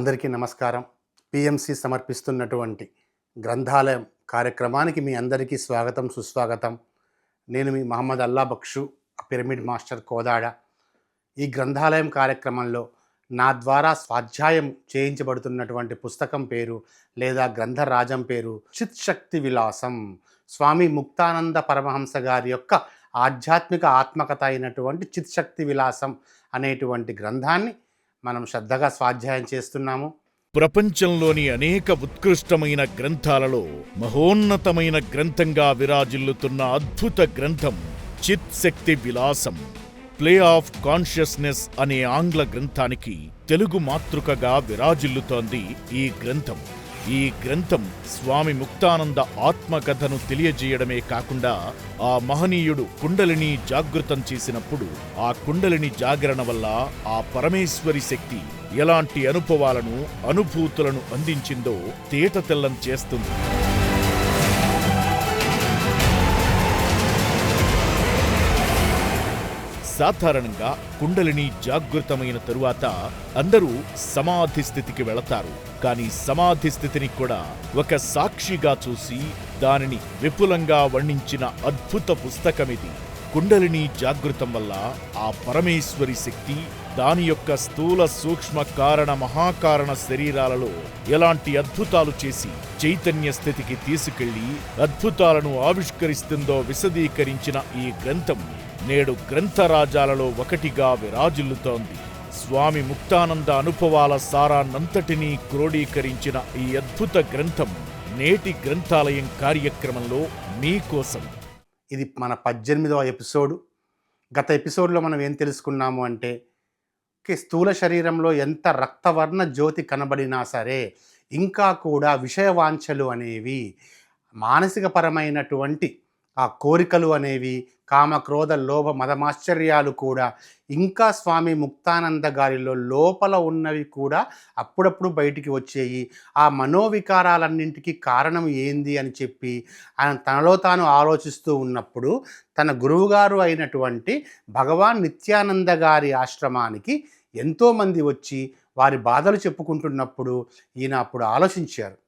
అందరికీ నమస్కారం. పిఎంసి సమర్పిస్తున్నటువంటి గ్రంథాలయం కార్యక్రమానికి మీ అందరికీ స్వాగతం, సుస్వాగతం. నేను మీ మహమ్మద్ అల్లా బక్షు, పిరమిడ్ మాస్టర్ కోదాడ. ఈ గ్రంథాలయం కార్యక్రమంలో నా ద్వారా స్వాధ్యాయం చేయించబడుతున్నటువంటి పుస్తకం పేరు లేదా గ్రంథరాజం పేరు చిత్ శక్తి విలాసం. స్వామి ముక్తానంద పరమహంస గారి యొక్క ఆధ్యాత్మిక ఆత్మకథ అయినటువంటి చిత్ శక్తి విలాసం అనేటువంటి గ్రంథాన్ని మనం శ్రద్ధగా స్వాధ్యాయం చేస్తున్నాము. ప్రపంచంలోని అనేక ఉత్కృష్టమైన గ్రంథాలలో మహోన్నతమైన గ్రంథంగా విరాజిల్లుతున్న అద్భుత గ్రంథం చిత్ శక్తి విలాసం. ప్లే ఆఫ్ కాన్షియస్నెస్ అనే ఆంగ్ల గ్రంథానికి తెలుగు మాతృకగా విరాజిల్లుతోంది ఈ గ్రంథం. ఈ గ్రంథం స్వామి ముక్తానంద ఆత్మకథను తెలియజేయడమే కాకుండా ఆ మహనీయుడు కుండలిని జాగృతం చేసినప్పుడు ఆ కుండలిని జాగరణ వల్ల ఆ పరమేశ్వరి శక్తి ఎలాంటి అనుభూతులను అందించిందో తేటతెల్లం చేస్తుంది. సాధారణంగా కుండలిని జాగృతమైన తరువాత అందరూ సమాధి స్థితికి వెళతారు. కానీ సమాధి స్థితిని కూడా ఒక సాక్షిగా చూసి దానిని విపులంగా వర్ణించిన అద్భుత పుస్తకమిది. కుండలిని జాగృతం వల్ల ఆ పరమేశ్వరి శక్తి దాని యొక్క స్థూల సూక్ష్మ కారణ మహాకారణ శరీరాలలో ఎలాంటి అద్భుతాలు చేసి చైతన్య స్థితికి తీసుకెళ్లి అద్భుతాలను ఆవిష్కరిస్తుందో విశదీకరించిన ఈ గ్రంథం నేడు గ్రంథరాజాలలో ఒకటిగా విరాజిల్లుతోంది. స్వామి ముక్తానంద అనుభవాల సారాన్నంతటినీ క్రోడీకరించిన ఈ అద్భుత గ్రంథం నేటి గ్రంథాలయం కార్యక్రమంలో మీకోసం. ఇది మన 18వ ఎపిసోడు. గత ఎపిసోడ్లో మనం ఏం తెలుసుకున్నాము అంటే, స్థూల శరీరంలో ఎంత రక్తవర్ణ జ్యోతి కనబడినా సరే ఇంకా కూడా విషయవాంఛలు అనేవి, మానసిక పరమైనటువంటి ఆ కోరికలు అనేవి, కామ క్రోధ లోభ మదమాశ్చర్యాలు కూడా ఇంకా స్వామి ముక్తానంద గారిలో లోపల ఉన్నవి కూడా అప్పుడప్పుడు బయటికి వచ్చేయి. ఆ మనోవికారాలన్నింటికి కారణం ఏంది అని చెప్పి ఆయన తనలో తాను ఆలోచిస్తూ ఉన్నప్పుడు తన గురువుగారు అయినటువంటి భగవాన్ నిత్యానంద గారి ఆశ్రమానికి ఎంతోమంది వచ్చి వారి బాధలు చెప్పుకుంటున్నప్పుడు ఈయన అప్పుడు ఆలోచించారు,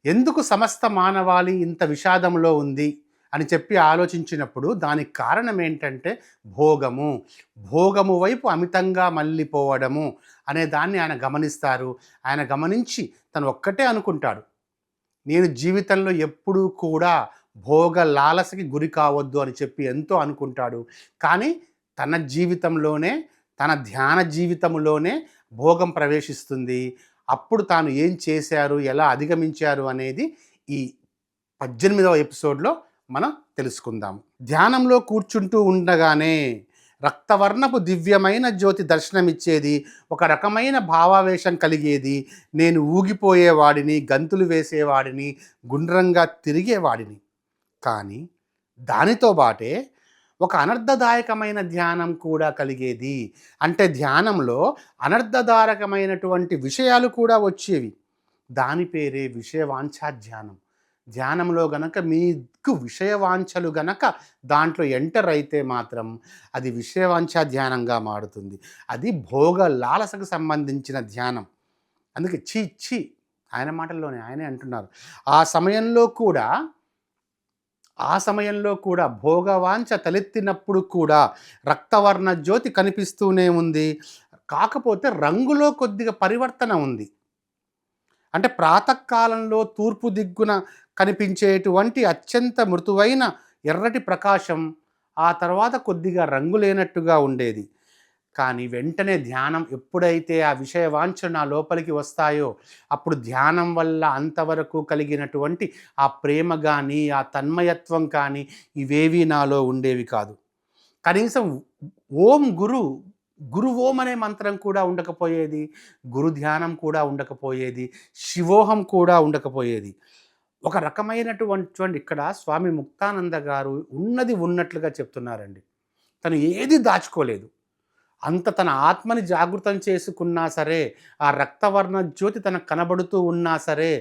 ఎందుకు సమస్త మానవాళి ఇంత విషాదంలో ఉంది అని చెప్పి ఆలోచించినప్పుడు దానికి కారణం ఏంటంటే భోగము వైపు అమితంగా మళ్ళీపోవడము అనే దాన్ని ఆయన గమనిస్తారు. ఆయన గమనించి తను ఒక్కటే అనుకుంటాడు, నేను జీవితంలో ఎప్పుడూ కూడా భోగ లాలసకి గురి కావద్దు అని చెప్పి ఎంతో అనుకుంటాడు. కానీ తన జీవితంలోనే, తన ధ్యాన జీవితంలోనే భోగం ప్రవేశిస్తుంది. అప్పుడు తాను ఏం చేశారు, ఎలా అధిగమించారు అనేది ఈ 18వ ఎపిసోడ్లో మనం తెలుసుకుందాము. ధ్యానంలో కూర్చుంటూ ఉండగానే రక్తవర్ణపు దివ్యమైన జ్యోతి దర్శనమిచ్చేది. ఒక రకమైన భావావేశం కలిగేది. నేను ఊగిపోయేవాడిని, గంతులు వేసేవాడిని, గుండ్రంగా తిరిగేవాడిని. కానీ దానితో బాటే ఒక అనర్థదాయకమైన ధ్యానం కూడా కలిగేది. అంటే ధ్యానంలో అనర్థదాయకమైనటువంటి విషయాలు కూడా వచ్చేవి. దాని పేరే విషయవాంఛా ధ్యానం. ధ్యానంలో గనక మీకు విషయవాంఛలు గనక దాంట్లో ఎంటర్ అయితే మాత్రం అది విషయవాంఛా ధ్యానంగా మారుతుంది. అది భోగ లాలసకు సంబంధించిన ధ్యానం. అందుకే ఛీ ఆయన మాటల్లోనే ఆయనే అంటున్నారు, ఆ సమయంలో కూడా భోగవాంఛ తలెత్తినప్పుడు కూడా రక్తవర్ణ జ్యోతి కనిపిస్తూనే ఉంది. కాకపోతే రంగులో కొద్దిగా పరివర్తన ఉంది. అంటే ప్రాతకాలంలో తూర్పు దిగ్గున కనిపించేటువంటి అత్యంత మృదువైన ఎర్రటి ప్రకాశం ఆ తర్వాత కొద్దిగా రంగు లేనట్టుగా ఉండేది. కానీ వెంటనే ధ్యానం ఎప్పుడైతే ఆ విషయవాంఛ నా లోపలికి వస్తాయో అప్పుడు ధ్యానం వల్ల అంతవరకు కలిగినటువంటి ఆ ప్రేమ కానీ, ఆ తన్మయత్వం కానీ ఇవేవి నాలో ఉండేవి కాదు. కనీసం ఓం గురు ఓం అనే మంత్రం కూడా ఉండకపోయేది, గురు ధ్యానం కూడా ఉండకపోయేది, శివోహం కూడా ఉండకపోయేది. ఒక రకమైనటువంటి ఇక్కడ స్వామి ముక్తానంద గారు ఉన్నది ఉన్నట్లుగా చెప్తున్నారండి. తను ఏది దాచుకోలేదు. అంత తన ఆత్మని జాగృతం చేసుకున్నా సరే, ఆ రక్తవర్ణ జ్యోతి తనకు కనబడుతూ ఉన్నా సరే,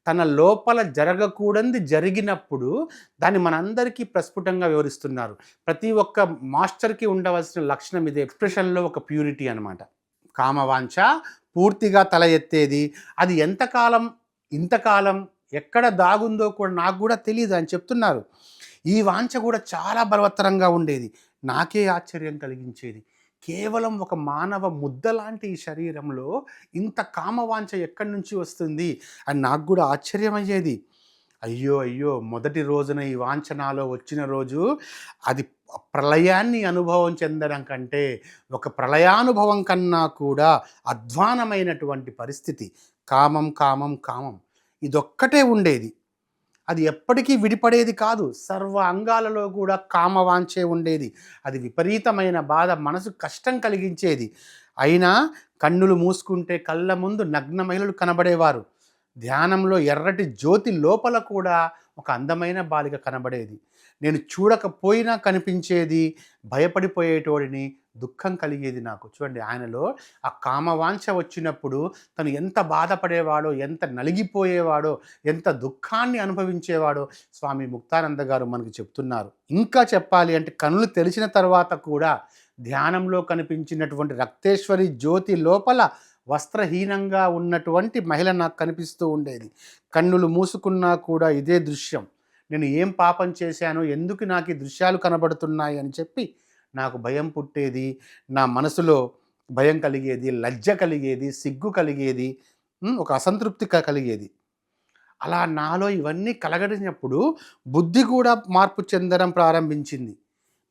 తన లోపల జరగకూడనిది జరిగినప్పుడు దాన్ని మనందరికీ ప్రస్ఫుటంగా వివరిస్తున్నారు. ప్రతి ఒక్క మాస్టర్కి ఉండవలసిన లక్షణం ఇదే. ఎక్స్ప్రెషన్లో ఒక ప్యూరిటీ అనమాట. కామవాంఛ పూర్తిగా తల ఎత్తేది. అది ఎంతకాలం ఇంతకాలం ఎక్కడ దాగుందో కూడా నాకు కూడా తెలీదు అని చెప్తున్నారు. ఈ వాంఛ కూడా చాలా బలవత్తరంగా ఉండేది. నాకే ఆశ్చర్యం కలిగించేది. కేవలం ఒక మానవ ముద్దలాంటి ఈ శరీరంలో ఇంత కామవాంఛ ఎక్కడి నుంచి వస్తుంది అని నాకు కూడా ఆశ్చర్యమయ్యేది. అయ్యో! అయ్యో! మొదటి రోజున ఈ వాంఛ నాలో వచ్చిన రోజు అది ప్రళయాన్ని అనుభవం చెందడం కంటే, ఒక ప్రళయానుభవం కన్నా కూడా అధ్వానమైనటువంటి పరిస్థితి. కామం, కామం, కామం ఇదొక్కటే ఉండేది. అది ఎప్పటికీ విడిపడేది కాదు. సర్వ అంగాలలో కూడా కామవాంఛే ఉండేది. అది విపరీతమైన బాధ, మనసుకు కష్టం కలిగించేది. అయినా కన్నులు మూసుకుంటే కళ్ళ ముందు నగ్న మహిళలు కనబడేవారు. ధ్యానంలో ఎర్రటి జ్యోతి లోపల కూడా ఒక అందమైన బాలిక కనబడేది. నేను చూడకపోయినా కనిపించేది. భయపడిపోయేటోడిని, దుఃఖం కలిగేది నాకు. చూడండి, ఆయనలో ఆ కామవాంఛ వచ్చినప్పుడు తను ఎంత బాధపడేవాడో, ఎంత నలిగిపోయేవాడో, ఎంత దుఃఖాన్ని అనుభవించేవాడో స్వామి ముక్తానంద గారు మనకు చెప్తున్నారు. ఇంకా చెప్పాలి అంటే కనులు తెరిచిన తర్వాత కూడా ధ్యానంలో కనిపించినటువంటి రక్తేశ్వరి జ్యోతి లోపల వస్త్రహీనంగా ఉన్నటువంటి మహిళ నాకు కనిపిస్తూ ఉండేది. కన్నులు మూసుకున్నా కూడా ఇదే దృశ్యం. నేను ఏం పాపం చేశాను, ఎందుకు నాకు ఈ దృశ్యాలు కనబడుతున్నాయి అని చెప్పి నాకు భయం పుట్టేది. నా మనసులో భయం కలిగేది, లజ్జ కలిగేది, సిగ్గు కలిగేది, ఒక అసంతృప్తి కలిగేది. అలా నాలో ఇవన్నీ కలగడినప్పుడు బుద్ధి కూడా మార్పు చెందడం ప్రారంభించింది.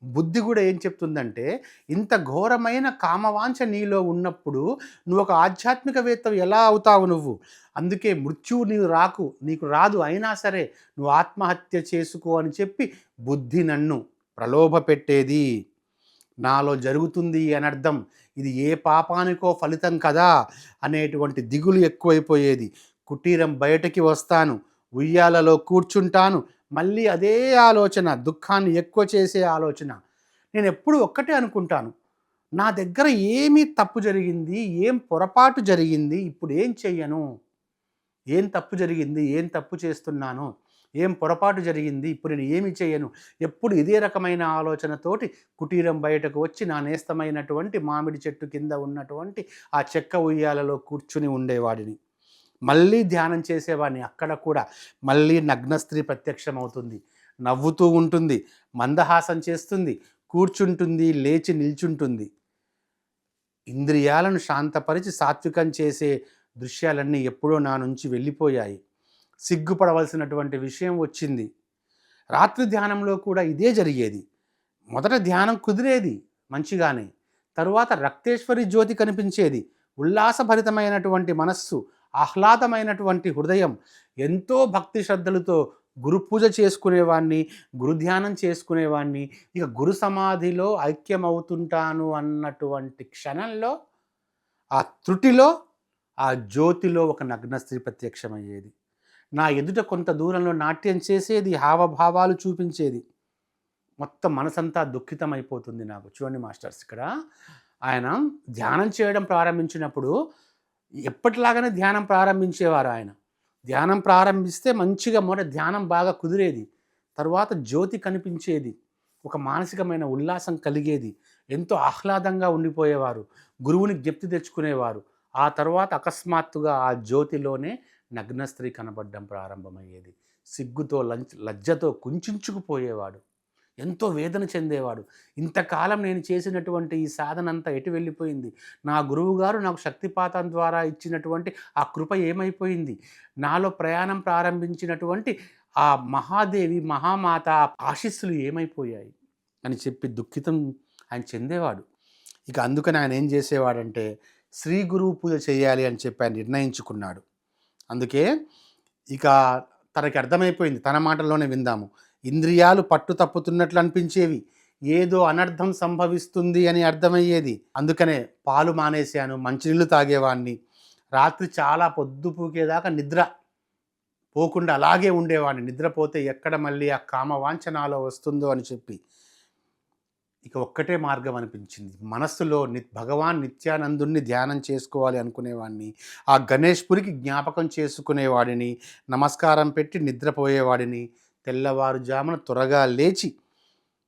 బుద్ధి కూడా ఏం చెప్తుందంటే, ఇంత ఘోరమైన కామవాంఛ నీలో ఉన్నప్పుడు నువ్వు ఒక ఆధ్యాత్మికవేత్త ఎలా అవుతావు నువ్వు? అందుకే మృత్యువు నీకు రాదు, అయినా సరే నువ్వు ఆత్మహత్య చేసుకో అని చెప్పి బుద్ధి నన్ను ప్రలోభ పెట్టేది. నాలో జరుగుతుంది అనర్థం, ఇది ఏ పాపానికో ఫలితం కదా అనేటువంటి దిగులు ఎక్కువైపోయేది. కుటీరం బయటకి వస్తాను, ఉయ్యాలలో కూర్చుంటాను, మళ్ళీ అదే ఆలోచన, దుఃఖాన్ని ఎక్కువ చేసే ఆలోచన. నేను ఎప్పుడు ఒక్కటే అనుకుంటాను, నా దగ్గర ఏమి తప్పు జరిగింది, ఏం పొరపాటు జరిగింది, ఇప్పుడు ఏం చెయ్యను, ఏం తప్పు జరిగింది, ఏం తప్పు చేస్తున్నాను, ఏం పొరపాటు జరిగింది, ఇప్పుడు నేను ఏమి చేయను. ఎప్పుడు ఇదే రకమైన ఆలోచనతోటి కుటీరం బయటకు వచ్చి నా నేస్తమైనటువంటి మామిడి చెట్టు కింద ఉన్నటువంటి ఆ చెక్క ఉయ్యాలలో కూర్చుని ఉండేవాడిని. మళ్ళీ ధ్యానం చేసేవాడిని. అక్కడ కూడా మళ్ళీ నగ్న స్త్రీ ప్రత్యక్షమవుతుంది. నవ్వుతూ ఉంటుంది, మందహాసం చేస్తుంది, కూర్చుంటుంది, లేచి నిల్చుంటుంది. ఇంద్రియాలను శాంతపరిచి సాత్వికం చేసే దృశ్యాలన్నీ ఎప్పుడో నా నుంచి వెళ్ళిపోయాయి. సిగ్గుపడవలసినటువంటి విషయం వచ్చింది. రాత్రి ధ్యానంలో కూడా ఇదే జరిగేది. మొదట ధ్యానం కుదిరేది మంచిగానే, తరువాత రక్తేశ్వరి జ్యోతి కనిపించేది. ఉల్లాసభరితమైనటువంటి మనస్సు, ఆహ్లాదమైనటువంటి హృదయం, ఎంతో భక్తి శ్రద్ధలతో గురు పూజ చేసుకునేవాడిని, గురు ధ్యానం చేసుకునేవాడిని. ఇక గురు సమాధిలో ఐక్యమవుతుంటాను అన్నటువంటి క్షణంలో, ఆ త్రుటిలో, ఆ జ్యోతిలో ఒక నగ్న స్త్రీ ప్రత్యక్షమయ్యేది. నా ఎదుట కొంత దూరంలో నాట్యం చేసేది, హావభావాలు చూపించేది. మొత్తం మనసంతా దుఃఖితమైపోతుంది నాకు. చూడండి మాస్టర్స్, ఇక్కడ ఆయన ధ్యానం చేయడం ప్రారంభించినప్పుడు ఎప్పటిలాగానే ధ్యానం ప్రారంభించేవారు ఆయన. ధ్యానం ప్రారంభిస్తే మంచిగా ధ్యానం బాగా కుదిరేది. తర్వాత జ్యోతి కనిపించేది, ఒక మానసికమైన ఉల్లాసం కలిగేది, ఎంతో ఆహ్లాదంగా ఉండిపోయేవారు, గురువుని జ్ఞప్తి తెచ్చుకునేవారు. ఆ తర్వాత అకస్మాత్తుగా ఆ జ్యోతిలోనే నగ్న స్త్రీ కనబడడం ప్రారంభమయ్యేది. సిగ్గుతో లజ్జతో కుంచుకుపోయేవాడు, ఎంతో వేదన చెందేవాడు. ఇంతకాలం నేను చేసినటువంటి ఈ సాధన అంతా ఎటు వెళ్ళిపోయింది? నా గురువుగారు నాకు శక్తిపాతం ద్వారా ఇచ్చినటువంటి ఆ కృప ఏమైపోయింది? నాలో ప్రయాణం ప్రారంభించినటువంటి ఆ మహాదేవి, మహామాత ఆశీస్సులు ఏమైపోయాయి అని చెప్పి దుఃఖితం ఆయన చెందేవాడు. ఇక అందుకని ఆయన ఏం చేసేవాడంటే, శ్రీ గురువు పూజ చేయాలి అని చెప్పి ఆయన నిర్ణయించుకున్నాడు. అందుకే ఇక తనకి అర్థమైపోయింది, తన మాటల్లోనే విందాము. ఇంద్రియాలు పట్టు తప్పుతున్నట్లు అనిపించేవి, ఏదో అనర్థం సంభవిస్తుంది అని అర్థమయ్యేది. అందుకనే పాలు మానేశాను, మంచినీళ్ళు తాగేవాడిని, రాత్రి చాలా పొద్దుపూకేదాకా నిద్ర పోకుండా అలాగే ఉండేవాడిని. నిద్రపోతే ఎక్కడ మళ్ళీ ఆ కామవాంఛ నాలో వస్తుందో అని చెప్పి ఇక ఒక్కటే మార్గం అనిపించింది. మనస్సులో భగవాన్ నిత్యానందుణ్ణి ధ్యానం చేసుకోవాలి అనుకునేవాడిని, ఆ గణేష్పురికి జ్ఞాపకం చేసుకునేవాడిని, నమస్కారం పెట్టి నిద్రపోయేవాడిని. తెల్లవారుజామున త్వరగా లేచి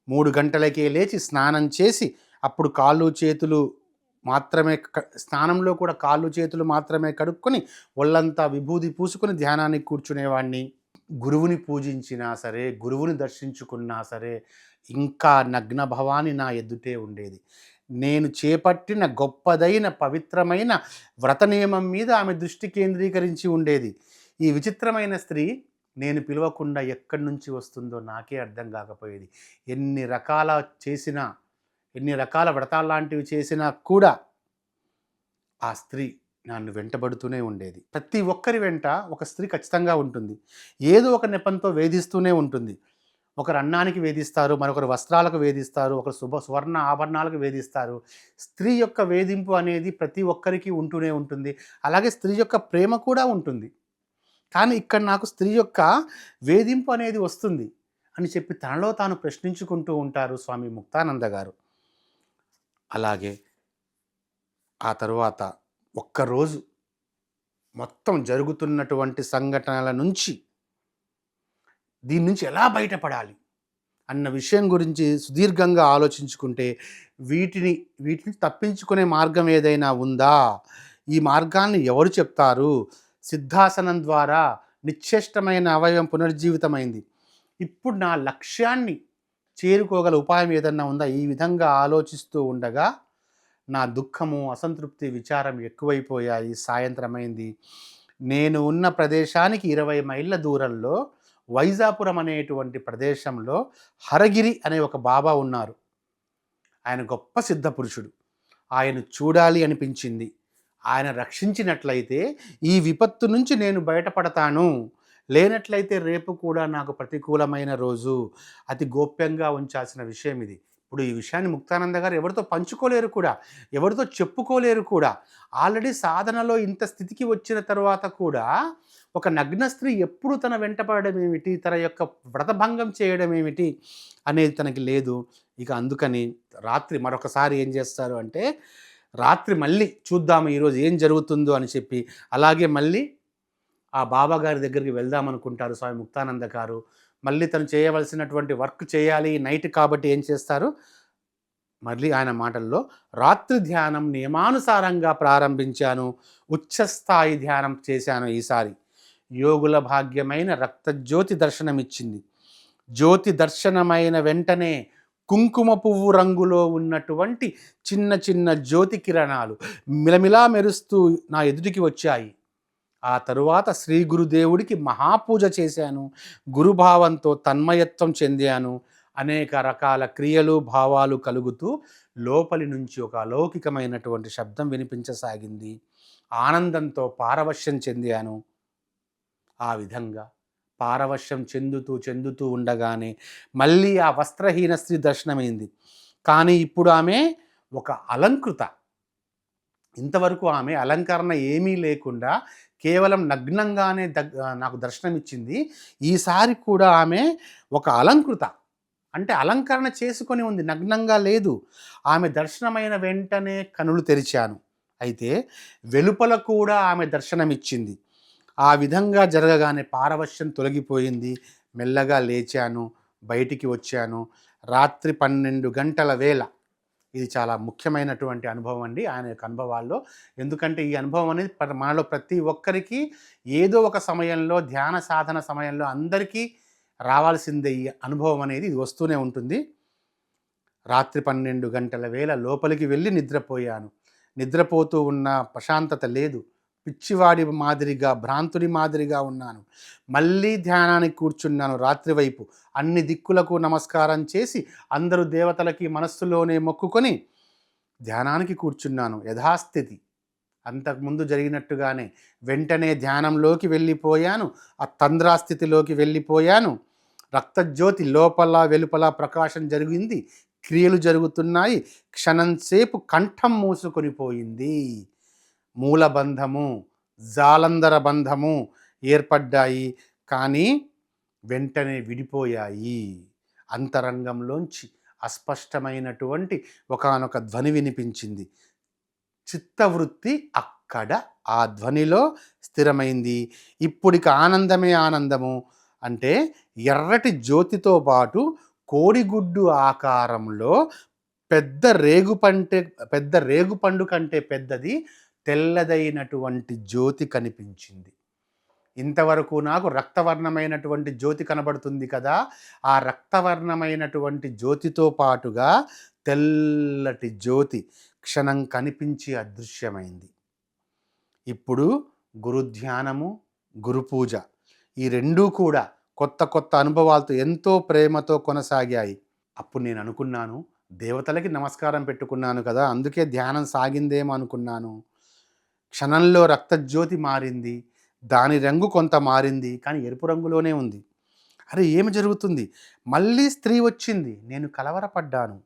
3 గంటలకే లేచి స్నానం చేసి అప్పుడు కాళ్ళు చేతులు మాత్రమే స్నానంలో కూడా కాళ్ళు చేతులు మాత్రమే కడుక్కొని ఒళ్ళంతా విభూది పూసుకొని ధ్యానానికి కూర్చునేవాడిని. గురువుని పూజించినా సరే, గురువుని దర్శించుకున్నా సరే, ఇంకా నగ్న భవాని నా ఎదుటే ఉండేది. నేను చేపట్టిన గొప్పదైన పవిత్రమైన వ్రత నియమం మీద ఆమె దృష్టి కేంద్రీకరించి ఉండేది. ఈ విచిత్రమైన స్త్రీ నేను పిలవకుండా ఎక్కడి నుంచి వస్తుందో నాకే అర్థం కాకపోయేది. ఎన్ని రకాల చేసినా, ఎన్ని రకాల వ్రతాల్లాంటివి చేసినా కూడా ఆ స్త్రీ నన్ను వెంటబడుతూనే ఉండేది. ప్రతి ఒక్కరి వెంట ఒక స్త్రీ ఖచ్చితంగా ఉంటుంది. ఏదో ఒక నెపంతో వేధిస్తూనే ఉంటుంది. ఒకరు అన్నానికి వేధిస్తారు, మరొకరు వస్త్రాలకు వేధిస్తారు, ఒకరు సువర్ణ ఆభరణాలకు వేధిస్తారు. స్త్రీ యొక్క వేధింపు అనేది ప్రతి ఒక్కరికి ఉంటూనే ఉంటుంది. అలాగే స్త్రీ యొక్క ప్రేమ కూడా ఉంటుంది. కానీ ఇక్కడ నాకు స్త్రీ యొక్క వేధింపు అనేది వస్తుంది అని చెప్పి తనలో తాను ప్రశ్నించుకుంటూ ఉంటారు స్వామి ముక్తానంద గారు. అలాగే ఆ తరువాత ఒక్కరోజు మొత్తం జరుగుతున్నటువంటి సంఘటనల నుంచి దీని నుంచి ఎలా బయటపడాలి అన్న విషయం గురించి సుదీర్ఘంగా ఆలోచించుకుంటే వీటిని తప్పించుకునే మార్గం ఏదైనా ఉందా? ఈ మార్గాన్ని ఎవరు చెప్తారు? సిద్ధాసనం ద్వారా నిశ్చేష్టమైన అవయవం పునర్జీవితమైంది. ఇప్పుడు నా లక్ష్యాన్ని చేరుకోగల ఉపాయం ఏదన్నా ఉందా? ఈ విధంగా ఆలోచిస్తూ ఉండగా నా దుఃఖము, అసంతృప్తి, విచారం ఎక్కువైపోయాయి. సాయంత్రమైంది. నేను ఉన్న ప్రదేశానికి 20 మైళ్ళ దూరంలో వైజాపురం అనేటువంటి ప్రదేశంలో హరగిరి అనే ఒక బాబా ఉన్నారు. ఆయన గొప్ప సిద్ధ పురుషుడు. ఆయన చూడాలి అనిపించింది. ఆయన రక్షించినట్లయితే ఈ విపత్తు నుంచి నేను బయటపడతాను. లేనట్లయితే రేపు కూడా నాకు ప్రతికూలమైన రోజు. అతి గోప్యంగా ఉంచాల్సిన విషయం ఇది. ఇప్పుడు ఈ విషయాన్ని ముక్తానంద గారు ఎవరితో పంచుకోలేరు కూడా, ఎవరితో చెప్పుకోలేరు కూడా. ఆల్రెడీ సాధనలో ఇంత స్థితికి వచ్చిన తర్వాత కూడా ఒక నగ్న స్త్రీ ఎప్పుడు తన వెంటపడడం ఏమిటి, తన యొక్క వ్రతభంగం చేయడం ఏమిటి అనేది తనకి లేదు. ఇక అందుకని రాత్రి మరొకసారి ఏం చేస్తారు అంటే, రాత్రి మళ్ళీ చూద్దాము ఈరోజు ఏం జరుగుతుందో అని చెప్పి, అలాగే మళ్ళీ ఆ బాబా గారి దగ్గరికి వెళ్దాం అనుకుంటారు స్వామి ముక్తానంద గారు. మళ్ళీ తను చేయవలసినటువంటి వర్క్ చేయాలి, నైట్ కాబట్టి ఏం చేస్తారు, మళ్ళీ ఆయన మాటల్లో రాత్రి ధ్యానం నియమానుసారంగా ప్రారంభించాను, ఉచ్చస్థాయి ధ్యానం చేశాను. ఈసారి యోగుల భాగ్యమైన రక్తజ్యోతి దర్శనమిచ్చింది. జ్యోతి దర్శనమైన వెంటనే కుంకుమ పువ్వు రంగులో ఉన్నటువంటి చిన్న చిన్న జ్యోతి కిరణాలు మిలమిలా మెరుస్తూ నా ఎదుటికి వచ్చాయి. ఆ తరువాత శ్రీ గురుదేవుడికి మహాపూజ చేశాను. గురుభావంతో తన్మయత్వం చెందాను. అనేక రకాల క్రియలు, భావాలు కలుగుతూ లోపలి నుంచి ఒక అలౌకికమైనటువంటి శబ్దం వినిపించసాగింది. ఆనందంతో పారవశ్యం చెందాను. ఆ విధంగా పారవశ్యం చెందుతూ ఉండగానే మళ్ళీ ఆ వస్త్రహీన స్త్రీ దర్శనమైంది. కానీ ఇప్పుడు ఆమె ఒక అలంకృత. ఇంతవరకు ఆమె అలంకరణ ఏమీ లేకుండా కేవలం నగ్నంగానే నాకు దర్శనమిచ్చింది. ఈసారి కూడా ఆమె ఒక అలంకృత, అంటే అలంకరణ చేసుకొని ఉంది, నగ్నంగా లేదు. ఆమె దర్శనమైన వెంటనే కనులు తెరిచాను. అయితే వెలుపల కూడా ఆమె దర్శనమిచ్చింది. ఆ విధంగా జరగగానే పారవశ్యం తొలగిపోయింది. మెల్లగా లేచాను, బయటికి వచ్చాను. రాత్రి 12 గంటల వేళ. ఇది చాలా ముఖ్యమైనటువంటి అనుభవం అండి ఆయన యొక్క అనుభవాల్లో. ఎందుకంటే ఈ అనుభవం అనేది మనలో ప్రతి ఒక్కరికి ఏదో ఒక సమయంలో, ధ్యాన సాధన సమయంలో అందరికీ రావాల్సిందే. ఈ అనుభవం అనేది ఇది వస్తూనే ఉంటుంది. రాత్రి 12 గంటల వేళ లోపలికి వెళ్ళి నిద్రపోయాను. నిద్రపోతూ ఉన్న ప్రశాంతత లేదు. పిచ్చివాడి మాదిరిగా, భ్రాంతుని మాదిరిగా ఉన్నాను. మళ్ళీ ధ్యానానికి కూర్చున్నాను. రాత్రి వైపు అన్ని దిక్కులకు నమస్కారం చేసి అందరూ దేవతలకి మనస్సులోనే మొక్కుకొని ధ్యానానికి కూర్చున్నాను. యథాస్థితి అంతకుముందు జరిగినట్టుగానే వెంటనే ధ్యానంలోకి వెళ్ళిపోయాను. ఆ తంద్రాస్థితిలోకి వెళ్ళిపోయాను. రక్తజ్యోతి లోపల వెలుపల ప్రకాశం జరిగింది. క్రియలు జరుగుతున్నాయి. క్షణంసేపు కంఠం మూసుకొని పోయింది. మూలబంధము, జాలంధర బంధము ఏర్పడ్డాయి. కానీ వెంటనే విడిపోయాయి. అంతరంగంలోంచి అస్పష్టమైనటువంటి ఒకానొక ధ్వని వినిపించింది. చిత్తవృత్తి అక్కడ ఆ ధ్వనిలో స్థిరమైంది. ఇప్పుడిక ఆనందమే ఆనందము. అంటే ఎర్రటి జ్యోతితో పాటు కోడిగుడ్డు ఆకారంలో పెద్ద రేగుపండు కంటే పెద్దది తెల్లదైనటువంటి జ్యోతి కనిపించింది. ఇంతవరకు నాకు రక్తవర్ణమైనటువంటి జ్యోతి కనబడుతుంది కదా! ఆ రక్తవర్ణమైనటువంటి జ్యోతితో పాటుగా తెల్లటి జ్యోతి క్షణం కనిపించి అదృశ్యమైంది. ఇప్పుడు గురుధ్యానము, గురుపూజ ఈ రెండూ కూడా కొత్త కొత్త అనుభవాలతో ఎంతో ప్రేమతో కొనసాగాయి. అప్పుడు నేను అనుకున్నాను, దేవతలకి నమస్కారం పెట్టుకున్నాను కదా, అందుకే ధ్యానం సాగిందేమో అనుకున్నాను. క్షణంలో రక్తజ్యోతి మారింది. దాని రంగు కొంత మారింది, కానీ ఎరుపు రంగులోనే ఉంది. అరే ఏమి జరుగుతుంది? మళ్ళీ స్త్రీ వచ్చింది. నేను కలవరపడ్డాను.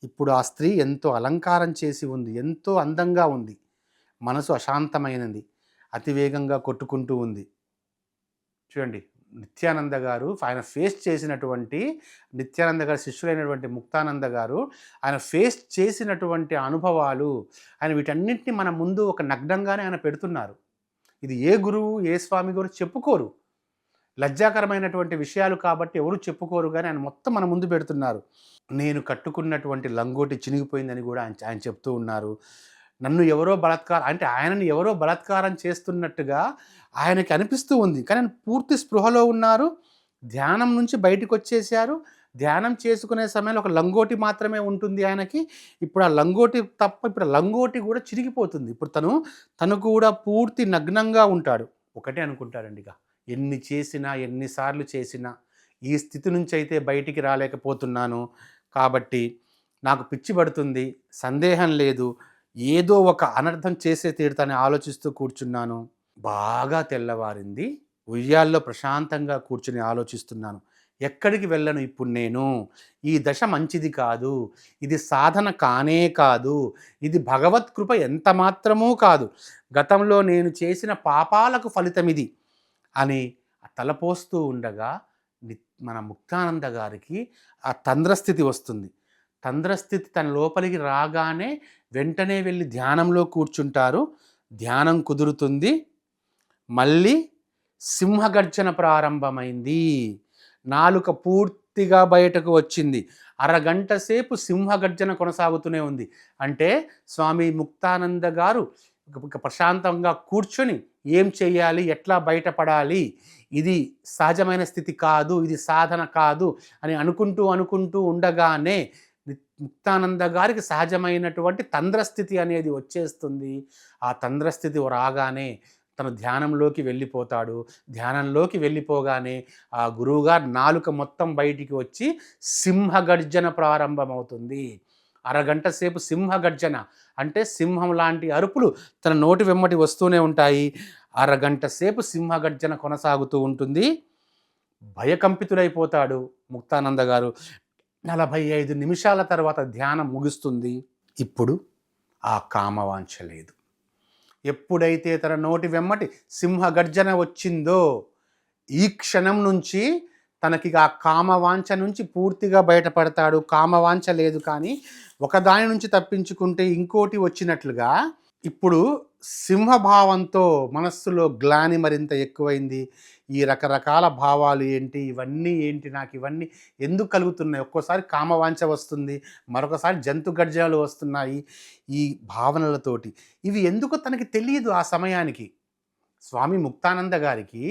ఇప్పుడు ఆ స్త్రీ ఎంతో అలంకారం చేసి ఉంది, ఎంతో అందంగా ఉంది. మనసు అశాంతమైనది, అతివేగంగా కొట్టుకుంటూ ఉంది. చూడండి, నిత్యానంద గారు ఆయన ఫేస్ చేసినటువంటి, నిత్యానంద గారి శిష్యులైనటువంటి ముక్తానంద గారు ఆయన ఫేస్ చేసినటువంటి అనుభవాలు, ఆయన వీటన్నింటినీ మన ముందు ఒక నగ్నంగానే ఆయన పెడుతున్నారు. ఇది ఏ గురువు, ఏ స్వామి గారు చెప్పుకోరు. లజ్జాకరమైనటువంటి విషయాలు కాబట్టి ఎవరు చెప్పుకోరు, కానీ ఆయన మొత్తం మన ముందు పెడుతున్నారు. నేను కట్టుకున్నటువంటి లంగోటి చినిగిపోయిందని కూడా ఆయన చెప్తూ ఉన్నారు. నన్ను ఎవరో ఆయనని ఎవరో బలాత్కారం చేస్తున్నట్టుగా ఆయనకి అనిపిస్తూ ఉంది. కానీ ఆయన పూర్తి స్పృహలో ఉన్నారు. ధ్యానం నుంచి బయటకు వచ్చేసారు. ధ్యానం చేసుకునే సమయంలో ఒక లంగోటి మాత్రమే ఉంటుంది ఆయనకి. ఇప్పుడు ఆ లంగోటి తప్ప, ఇప్పుడు లంగోటి కూడా చిరిగిపోతుంది. ఇప్పుడు తను కూడా పూర్తి నగ్నంగా ఉంటాడు. ఒకటే అనుకుంటాడండి, ఇక ఎన్ని చేసినా, ఎన్నిసార్లు చేసినా ఈ స్థితి నుంచి అయితే బయటికి రాలేకపోతున్నాను. కాబట్టి నాకు పిచ్చి పడుతుంది, సందేహం లేదు, ఏదో ఒక అనర్థం చేసే తీరుతానని ఆలోచిస్తూ కూర్చున్నాను. బాగా తెల్లవారింది. ఉయ్యాల్లో ప్రశాంతంగా కూర్చుని ఆలోచిస్తున్నాను. ఎక్కడికి వెళ్ళను ఇప్పుడు నేను? ఈ దశ మంచిది కాదు, ఇది సాధన కానే కాదు, ఇది భగవత్ కృప ఎంత మాత్రమూ కాదు, గతంలో నేను చేసిన పాపాలకు ఫలితం ఇది అని తలపోస్తూ ఉండగా మన ముక్తానంద గారికి ఆ తంద్రస్థితి వస్తుంది. తంద్రస్థితి తన లోపలికి రాగానే వెంటనే వెళ్ళి ధ్యానంలో కూర్చుంటారు. ధ్యానం కుదురుతుంది. మళ్ళీ సింహగర్జన ప్రారంభమైంది. నాలుక పూర్తిగా బయటకు వచ్చింది. అరగంట సేపు సింహగర్జన కొనసాగుతూనే ఉంది. అంటే స్వామి ముక్తానంద గారు ప్రశాంతంగా కూర్చొని ఏం చేయాలి, ఎట్లా బయటపడాలి, ఇది సహజమైన స్థితి కాదు, ఇది సాధన కాదు అని అనుకుంటూ ఉండగానే ముక్తానంద గారికి సహజమైనటువంటి తంద్రస్థితి అనేది వచ్చేస్తుంది. ఆ తంద్రస్థితి రాగానే తను ధ్యానంలోకి వెళ్ళిపోతాడు. ధ్యానంలోకి వెళ్ళిపోగానే ఆ గురువుగారు నాలుక మొత్తం బయటికి వచ్చి సింహగర్జన ప్రారంభమవుతుంది. అరగంట సేపు సింహగర్జన అంటే సింహం లాంటి అరుపులు తన నోటి వెమ్మటి వస్తూనే ఉంటాయి. అరగంట సేపు సింహగర్జన కొనసాగుతూ ఉంటుంది. భయకంపితులైపోతాడు ముక్తానంద గారు. 45 నిమిషాల తర్వాత ధ్యానం ముగుస్తుంది. ఇప్పుడు ఆ కామవాంఛ లేదు. ఎప్పుడైతే తన నోటి వెమ్మటి సింహగర్జన వచ్చిందో ఈ క్షణం నుంచి తనకి ఆ కామవాంఛ నుంచి పూర్తిగా బయటపడతాడు. కామవాంఛ లేదు, కానీ ఒకదాని నుంచి తప్పించుకుంటే ఇంకోటి వచ్చినట్లుగా ఇప్పుడు సింహభావంతో మనస్సులో గ్లాని మరింత ఎక్కువైంది. ఈ రకరకాల భావాలు ఏంటి, ఇవన్నీ ఏంటి, నాకు ఇవన్నీ ఎందుకు కలుగుతున్నాయి? ఒక్కోసారి కామవాంఛ వస్తుంది, మరొకసారి జంతు గర్జనలు వస్తున్నాయి. ఈ భావనలతోటి ఇవి ఎందుకో తనకి తెలియదు ఆ సమయానికి. స్వామి ముక్తానంద గారికి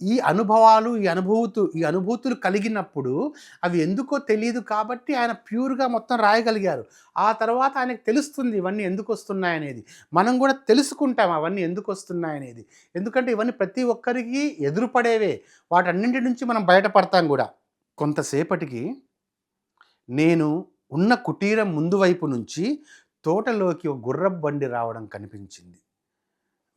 ఈ అనుభవాలు, ఈ అనుభూతులు కలిగినప్పుడు అవి ఎందుకో తెలియదు, కాబట్టి ఆయన ప్యూర్గా మొత్తం రాయగలిగారు. ఆ తర్వాత ఆయనకు తెలుస్తుంది ఇవన్నీ ఎందుకు వస్తున్నాయనేది. మనం కూడా తెలుసుకుంటాం అవన్నీ ఎందుకు వస్తున్నాయనేది. ఎందుకంటే ఇవన్నీ ప్రతి ఒక్కరికి ఎదురుపడేవే. వాటన్నింటి నుంచి మనం బయటపడతాం కూడా. కొంతసేపటికి నేను ఉన్న కుటీరం ముందు వైపు నుంచి తోటలోకి ఒక గుర్రపు బండి రావడం కనిపించింది.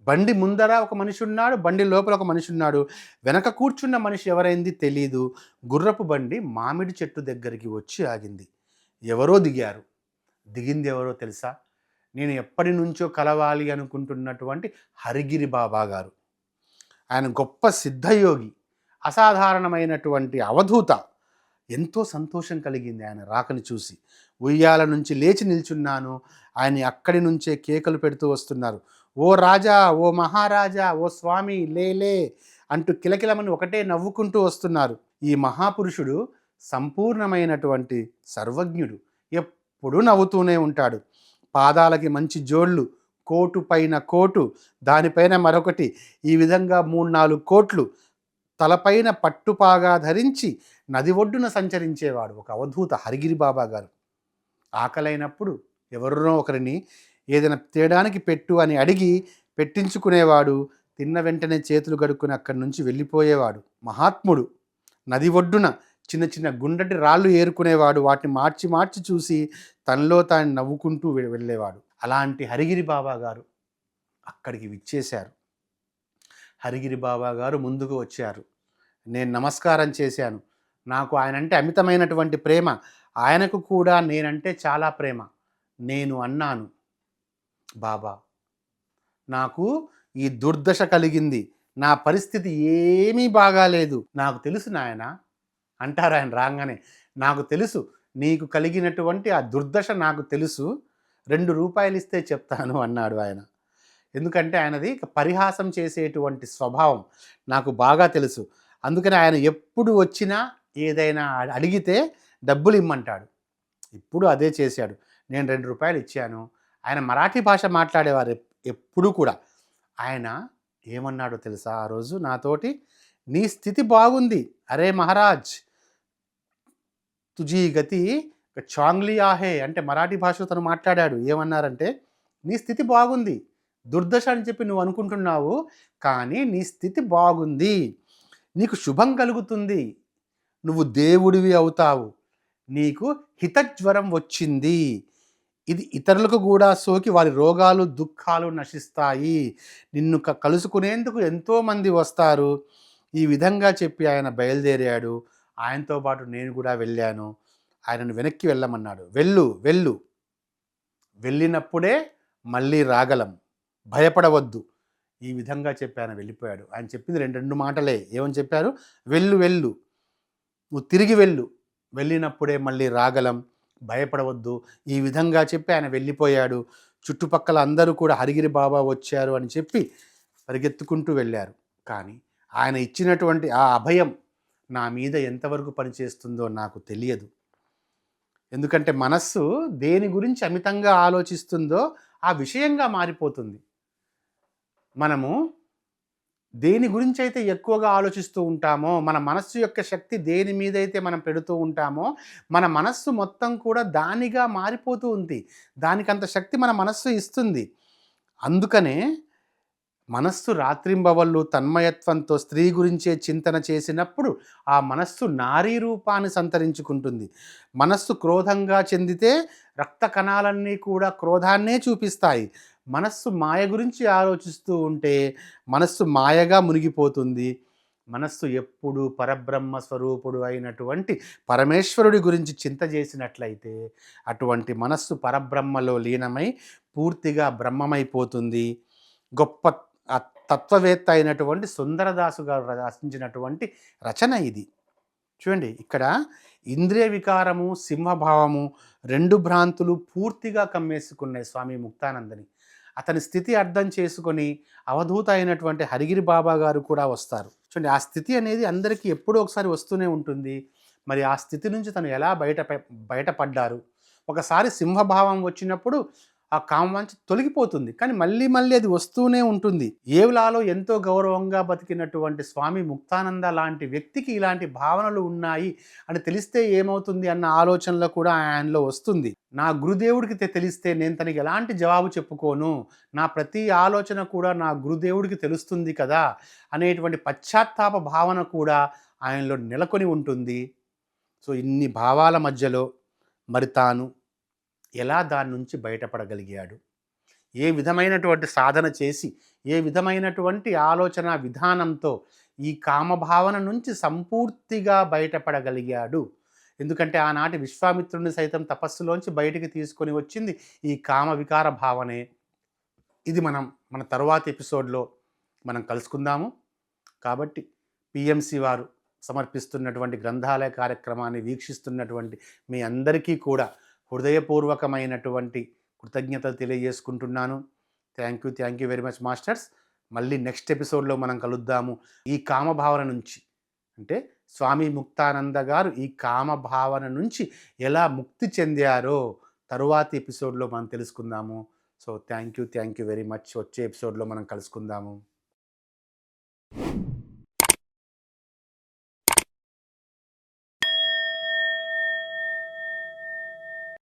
బండి ముందర ఒక మనిషి ఉన్నాడు, బండి లోపల ఒక మనిషి ఉన్నాడు. వెనక కూర్చున్న మనిషి ఎవరైంది తెలీదు. గుర్రపు బండి మామిడి చెట్టు దగ్గరికి వచ్చి ఆగింది. ఎవరో దిగారు. దిగింది ఎవరో తెలుసా? నేను ఎప్పటి నుంచో కలవాలి అనుకుంటున్నటువంటి హరిగిరి బాబా గారు. ఆయన గొప్ప సిద్ధయోగి, అసాధారణమైనటువంటి అవధూత. ఎంతో సంతోషం కలిగింది ఆయన రాకని చూసి. ఉయ్యాల నుంచి లేచి నిల్చున్నాను. ఆయన అక్కడి నుంచే కేకలు పెడుతూ వస్తున్నారు. ఓ రాజా, ఓ మహారాజా, ఓ స్వామి లేలే అంటూ కిలకిలమని ఒకటే నవ్వుకుంటూ వస్తున్నారు. ఈ మహాపురుషుడు సంపూర్ణమైనటువంటి సర్వజ్ఞుడు. ఎప్పుడూ నవ్వుతూనే ఉంటాడు. పాదాలకి మంచి జోళ్ళు, కోటు పైన కోటు, దానిపైన మరొకటి, ఈ విధంగా 3, 4 కోట్లు తలపైన పట్టుపాగా ధరించి నది ఒడ్డున సంచరించేవాడు ఒక అవధూత హరిగిరి బాబా గారు. ఆకలైనప్పుడు ఎవరినో ఒకరిని ఏదైనా తేడానికి పెట్టు అని అడిగి పెట్టించుకునేవాడు. తిన్న వెంటనే చేతులు కడుక్కుని అక్కడి నుంచి వెళ్ళిపోయేవాడు. మహాత్ముడు. నది ఒడ్డున చిన్న చిన్న గుండ్రటి రాళ్ళు ఏరుకునేవాడు. వాటిని మార్చి మార్చి చూసి తనలో తాను నవ్వుకుంటూ వెళ్ళేవాడు. అలాంటి హరిగిరి బాబా గారు అక్కడికి విచ్చేశారు. హరిగిరి బాబా గారు ముందుకు వచ్చారు. నేను నమస్కారం చేశాను. నాకు ఆయనంటే అమితమైనటువంటి ప్రేమ. ఆయనకు కూడా నేనంటే చాలా ప్రేమ. నేను అన్నాను, బాబా, నాకు ఈ దుర్దశ కలిగింది. నా పరిస్థితి ఏమీ బాగాలేదు. నాకు తెలుసు నాయన అంటారు ఆయన రాగానే. నాకు తెలుసు నీకు కలిగినటువంటి ఆ దుర్దశ నాకు తెలుసు. 2 రూపాయలు ఇస్తే చెప్తాను అన్నాడు ఆయన. ఎందుకంటే ఆయనది పరిహాసం చేసేటువంటి స్వభావం నాకు బాగా తెలుసు. అందుకని ఆయన ఎప్పుడు వచ్చినా ఏదైనా అడిగితే డబ్బులు ఇమ్మంటాడు. ఇప్పుడు అదే చేశాడు. నేను 2 రూపాయలు ఇచ్చాను. ఆయన మరాఠీ భాష మాట్లాడేవారు ఎప్పుడూ కూడా. ఆయన ఏమన్నాడో తెలుసా ఆ రోజు నాతోటి? నీ స్థితి బాగుంది. అరే మహారాజ్, తుజీ గతి చాంగ్లీ ఆహే అంటే మరాఠీ భాషలో తను మాట్లాడాడు. ఏమన్నారంటే, నీ స్థితి బాగుంది, దుర్దశ అని చెప్పి నువ్వు అనుకుంటున్నావు, కానీ నీ స్థితి బాగుంది, నీకు శుభం కలుగుతుంది, నువ్వు దేవుడివి అవుతావు, నీకు హితజ్వరం వచ్చింది, ఇది ఇతరులకు కూడా సోకి వారి రోగాలు దుఃఖాలు నశిస్తాయి, నిన్ను కలుసుకునేందుకు ఎంతోమంది వస్తారు. ఈ విధంగా చెప్పి ఆయన బయలుదేరాడు. ఆయనతో పాటు నేను కూడా వెళ్ళాను. ఆయనను వెనక్కి వెళ్ళమన్నాడు. వెళ్ళు వెళ్ళు, వెళ్ళినప్పుడే మళ్ళీ రాగలం, భయపడవద్దు. ఈ విధంగా చెప్పి ఆయన వెళ్ళిపోయాడు. ఆయన చెప్పింది 2 మాటలే. ఏమని చెప్పారు? వెళ్ళు వెళ్ళు, నువ్వు తిరిగి వెళ్ళు, వెళ్ళినప్పుడే మళ్ళీ రాగలం, భయపడవద్దు. ఈ విధంగా చెప్పి ఆయన వెళ్ళిపోయాడు. చుట్టుపక్కల అందరూ కూడా హరిగిరి బాబా వచ్చారు అని చెప్పి పరిగెత్తుకుంటూ వెళ్ళారు. కానీ ఆయన ఇచ్చినటువంటి ఆ అభయం నా మీద ఎంతవరకు పనిచేస్తుందో నాకు తెలియదు. ఎందుకంటే మనస్సు దేని గురించి అమితంగా ఆలోచిస్తుందో ఆ విషయంగా మారిపోతుంది. మనము దేని గురించి అయితే ఎక్కువగా ఆలోచిస్తూ ఉంటామో, మన మనస్సు యొక్క శక్తి దేని మీద అయితే మనం పెడుతూ ఉంటామో, మన మనస్సు మొత్తం కూడా దానిగా మారిపోతూ ఉంది. దానికంత శక్తి మన మనస్సు ఇస్తుంది. అందుకనే మనస్సు రాత్రింబవళ్ళు తన్మయత్వంతో స్త్రీ గురించే చింతన చేసినప్పుడు ఆ మనస్సు నారీ రూపాన్ని సంతరించుకుంటుంది. మనస్సు క్రోధంగా చెందితే రక్త కణాలన్నీ కూడా క్రోధాన్నే చూపిస్తాయి. మనస్సు మాయ గురించి ఆలోచిస్తూ ఉంటే మనస్సు మాయగా మునిగిపోతుంది. మనస్సు ఎప్పుడు పరబ్రహ్మ స్వరూపుడు అయినటువంటి పరమేశ్వరుడి గురించి చింత చేసినట్లయితే అటువంటి మనస్సు పరబ్రహ్మలో లీనమై పూర్తిగా బ్రహ్మమైపోతుంది. గొప్ప తత్వవేత్త అయినటువంటి సుందరదాసు గారు రచించినటువంటి రచన ఇది. చూడండి, ఇక్కడ ఇంద్రియ వికారము, సింహభావము 2 భ్రాంతులు పూర్తిగా కమ్మేసుకున్నాయి స్వామి ముక్తానందని. అతని స్థితి అర్థం చేసుకొని అవధూత అయినటువంటి హరిగిరి బాబా గారు కూడా వస్తారు. చూడండి, ఆ స్థితి అనేది అందరికీ ఎప్పుడో ఒకసారి వస్తూనే ఉంటుంది. మరి ఆ స్థితి నుంచి తను ఎలా బయటపడ్డారు? ఒకసారి సింహభావం వచ్చినప్పుడు ఆ కామవాంఛ తొలగిపోతుంది, కానీ మళ్ళీ మళ్ళీ అది వస్తూనే ఉంటుంది. ఏవులాలో ఎంతో గౌరవంగా బతికినటువంటి స్వామి ముక్తానంద లాంటి వ్యక్తికి ఇలాంటి భావనలు ఉన్నాయి అని తెలిస్తే ఏమవుతుంది అన్న ఆలోచనలో కూడా ఆయనలో వస్తుంది. నా గురుదేవుడికి తెలిస్తే నేను తనకి ఎలాంటి జవాబు చెప్పుకోను, నా ప్రతి ఆలోచన కూడా నా గురుదేవుడికి తెలుస్తుంది కదా అనేటువంటి పశ్చాత్తాప భావన కూడా ఆయనలో నెలకొని ఉంటుంది. సో ఇన్ని భావాల మధ్యలో మరి తాను ఎలా దాని నుంచి బయటపడగలిగాడు, ఏ విధమైనటువంటి సాధన చేసి, ఏ విధమైనటువంటి ఆలోచన విధానంతో ఈ కామభావన నుంచి సంపూర్తిగా బయటపడగలిగాడు. ఎందుకంటే ఆనాటి విశ్వామిత్రుడిని సైతం తపస్సులోంచి బయటికి తీసుకొని వచ్చింది ఈ కామ వికార భావనే. ఇది మన తరువాతి ఎపిసోడ్లో మనం కలుసుకుందాము. కాబట్టి పిఎంసి వారు సమర్పిస్తున్నటువంటి గ్రంథాలయ కార్యక్రమాన్ని వీక్షిస్తున్నటువంటి మీ అందరికీ కూడా హృదయపూర్వకమైనటువంటి కృతజ్ఞతలు తెలియజేసుకుంటున్నాను. Thank you very much masters. మళ్ళీ నెక్స్ట్ ఎపిసోడ్లో మనం కలుద్దాము. ఈ కామభావన నుంచి, అంటే స్వామి ముక్తానంద గారు ఈ కామభావన నుంచి ఎలా ముక్తి చెందారో తరువాతి ఎపిసోడ్లో మనం తెలుసుకుందాము. So thank you very much. వచ్చే ఎపిసోడ్లో మనం కలుసుకుందాము.